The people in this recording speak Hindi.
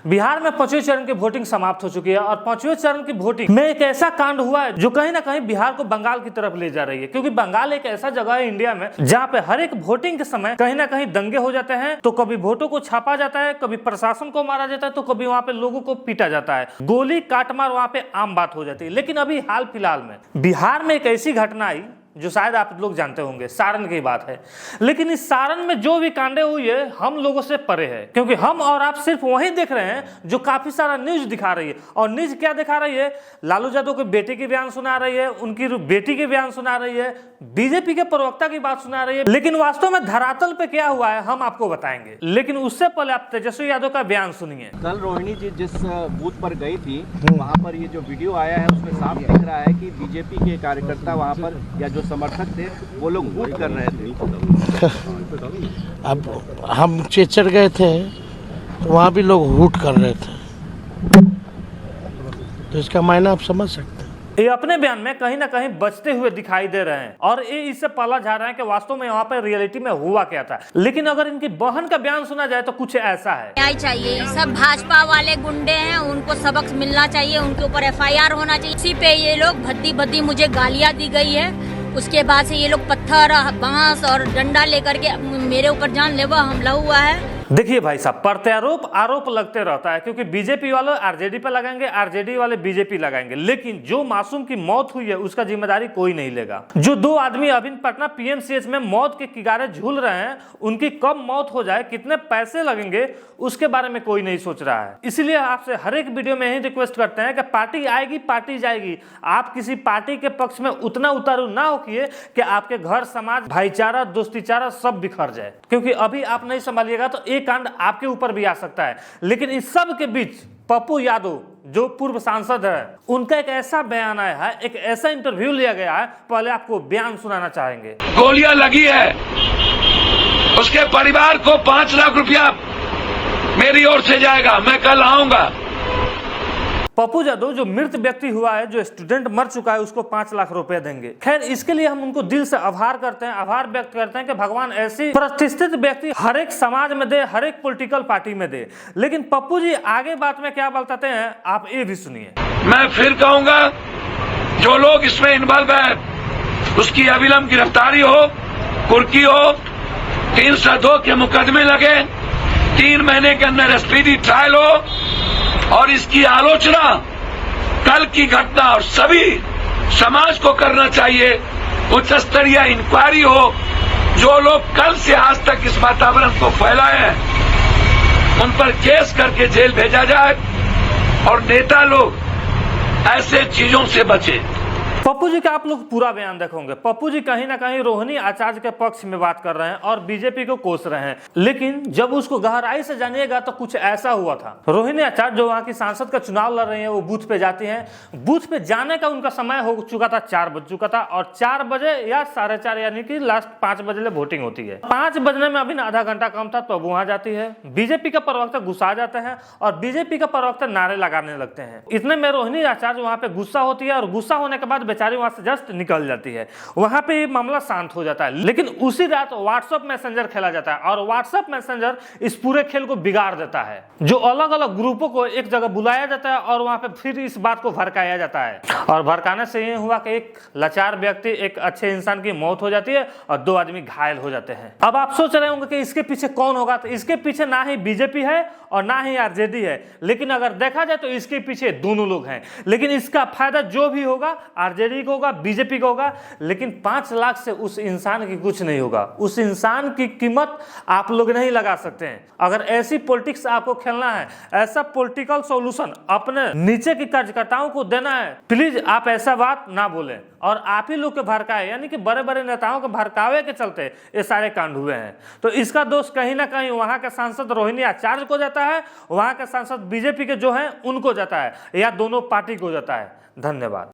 बिहार में 5वें चरण की वोटिंग समाप्त हो चुकी है और 5वें चरण की वोटिंग में एक ऐसा कांड हुआ है जो कहीं ना कहीं बिहार को बंगाल की तरफ ले जा रही है, क्योंकि बंगाल एक ऐसा जगह है इंडिया में जहाँ पे हर एक वोटिंग के समय कहीं ना कहीं दंगे हो जाते हैं। तो कभी वोटों को छापा जाता है, कभी प्रशासन को मारा जाता है, तो कभी वहां पे लोगों को पीटा जाता है, गोली काटमार वहां पे आम बात हो जाती है। लेकिन अभी हाल फिलहाल में बिहार में एक ऐसी घटना आई जो शायद आप लोग जानते होंगे, सारण की बात है। लेकिन इस सारण में जो भी कांडे हुई है हम लोगों से परे है, क्योंकि हम और आप सिर्फ वही देख रहे हैं जो काफी सारा न्यूज दिखा रही है। और न्यूज क्या दिखा रही है? लालू यादव की बेटे की बयान सुना रही है, उनकी बेटी के बयान सुना रही है, बीजेपी के प्रवक्ता की बात सुना रही है। लेकिन वास्तव में धरातल पे क्या हुआ है हम आपको बताएंगे। लेकिन उससे पहले आप तेजस्वी यादव का बयान सुनिए। कल रोहिणी जी जिस बूथ पर गई थी वहां पर ये जो वीडियो आया है उसमें साफ दिख रहा है कि बीजेपी के कार्यकर्ता वहां पर या जो समर्थक थे वो लोग वोट कर रहे थे। अब हम चेचर गए थे तो वहाँ भी लोग हूट कर रहे थे, तो इसका मायना आप समझ सकते हैं। ये अपने बयान में कहीं ना कहीं बचते हुए दिखाई दे रहे हैं और ये इससे पला जा रहा है कि वास्तव में वहाँ पर रियलिटी में हुआ क्या था। लेकिन अगर इनकी बहन का बयान सुना जाए तो कुछ ऐसा है। न्याय चाहिए, सब भाजपा वाले गुंडे हैं, उनको सबक मिलना चाहिए, उनके ऊपर FIR होना चाहिए। इसी पे ये लोग भद्दी भद्दी मुझे गालियाँ दी गई है, उसके बाद से ये लोग पत्थर बांस और डंडा लेकर के मेरे ऊपर जानलेवा हमला हुआ है। देखिए भाई साहब, प्रत्यारोप आरोप लगते रहता है, क्योंकि बीजेपी वाले आरजेडी पे लगाएंगे, आरजेडी वाले बीजेपी लगाएंगे। लेकिन जो मासूम की मौत हुई है उसका जिम्मेदारी कोई नहीं लेगा। जो 2 आदमी अभी पटना PMCH में मौत के किनारे झूल रहे हैं, उनकी कब मौत हो जाए, कितने पैसे लगेंगे, उसके बारे में कोई नहीं सोच रहा है। इसलिए आपसे हर एक वीडियो में यही रिक्वेस्ट करते हैं कि पार्टी आएगी पार्टी जाएगी, आप किसी पार्टी के पक्ष में उतना उतारू ना होकिए कि आपके घर समाज भाईचारा दोस्तीचारा सब बिखर जाए, क्योंकि अभी आप नहीं संभालिएगा तो एक कांड आपके ऊपर भी आ सकता है। लेकिन इस सब के बीच पप्पू यादव जो पूर्व सांसद है, उनका एक ऐसा बयान आया है, एक ऐसा इंटरव्यू लिया गया है। पहले आपको बयान सुनाना चाहेंगे। गोलियां लगी है, उसके परिवार को 5 लाख रुपया मेरी ओर से जाएगा, मैं कल आऊंगा। पप्पू यादव जो मृत व्यक्ति हुआ है, जो स्टूडेंट मर चुका है, उसको 5 लाख रुपए देंगे। खैर, इसके लिए हम उनको दिल से आभार करते हैं, आभार व्यक्त करते हैं कि भगवान ऐसी प्रतिष्ठित व्यक्ति हर एक समाज में दे, हर एक पॉलिटिकल पार्टी में दे। लेकिन पप्पू जी आगे बात में क्या बताते हैं आप ये भी सुनिए। मैं फिर कहूंगा, जो लोग इसमें इन्वॉल्व है उसकी अविलंब गिरफ्तारी हो, कुर्की हो, 302 के मुकदमे लगे, 3 महीने के अंदर स्पीडी ट्रायल हो और इसकी आलोचना कल की घटना और सभी समाज को करना चाहिए। उच्च स्तरीय इंक्वायरी हो, जो लोग कल से आज तक इस वातावरण को फैलाए हैं उन पर केस करके जेल भेजा जाए और नेता लोग ऐसे चीजों से बचे। पप्पू जी का आप लोग पूरा बयान देखोगे। पप्पू जी कहीं ना कहीं रोहिणी आचार्य के पक्ष में बात कर रहे हैं और बीजेपी को कोस रहे हैं। लेकिन जब उसको गहराई से जानिएगा तो कुछ ऐसा हुआ था। रोहिणी आचार्य जो वहां की सांसद का चुनाव लड़ रही है, वो बूथ पे जाती हैं। बूथ पे जाने का उनका समय हो चुका था, 4 बज चुका था और 4 बजे या 4:30 यानी कि लास्ट 5 बजे वोटिंग होती है। 5 बजने में अभी आधा घंटा कम था तो वहां जाती है। बीजेपी का प्रवक्ता गुस्सा जाते हैं और बीजेपी का प्रवक्ता नारे लगाने लगते हैं। इतने में रोहिणी आचार्य वहां पे गुस्सा होती है और गुस्सा होने के बाद बेचारी वहां से जस्ट निकल जाती है। वहां पे मामला शांत हो जाता है। लेकिन उसी रात व्हाट्सएप मैसेंजर खेला जाता है और व्हाट्सएप मैसेंजर इस पूरे खेल को बिगाड़ देता है। जो अलग अलग ग्रुपों को एक जगह बुलाया जाता है और वहां पे फिर इस बात को भड़काया जाता है। और भड़काने से ये हुआ कि एक लाचार व्यक्ति, एक अच्छे इंसान की मौत हो जाती है और 2 आदमी घायल हो जाते हैं। अब आप सोच रहे होंगे कि इसके पीछे कौन होगा, तो इसके पीछे ना ही बीजेपी है और ना ही आरजेडी है। लेकिन अगर देखा जाए तो इसके पीछे दोनों लोग हैं। लेकिन इसका फायदा जो भी होगा आरजेडी को होगा, बीजेपी को होगा। लेकिन 5 लाख से उस इंसान की कुछ नहीं होगा। उस इंसान की कीमत आप लोग नहीं लगा सकते हैं। अगर ऐसी पॉलिटिक्स आपको खेलना है, ऐसा पॉलिटिकल सॉल्यूशन अपने नीचे के कार्यकर्ताओं को देना है, प्लीज आप ऐसा बात ना बोलें और आप ही लोग के भड़काए, यानी कि बड़े बड़े नेताओं के भड़कावे के चलते ये सारे कांड हुए हैं। तो इसका दोष कहीं ना कहीं वहां के सांसद रोहिणी आचार्य को जाता है, वहां के सांसद बीजेपी के जो हैं उनको जाता है, या दोनों पार्टी को जाता है। धन्यवाद।